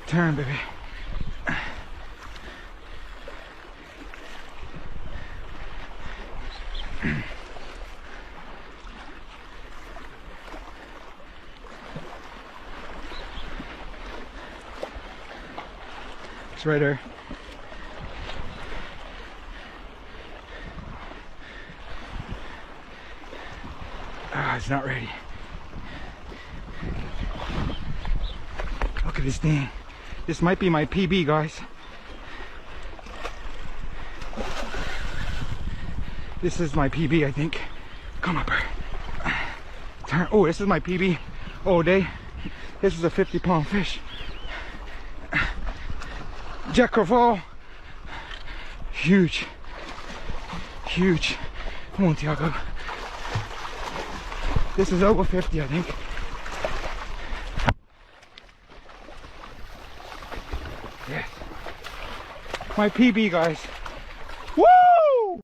Turn, baby. It's right there. Ah, it's not ready. Look at this thing. This might be my PB, guys. This is my PB, I think. Come up. Turn. Oh, this is my PB all day. This is a 50-pound fish. Jack Crevalle. Huge. Huge. Come on, Tiago. This is over 50, I think. Yes. My PB, guys. Woo!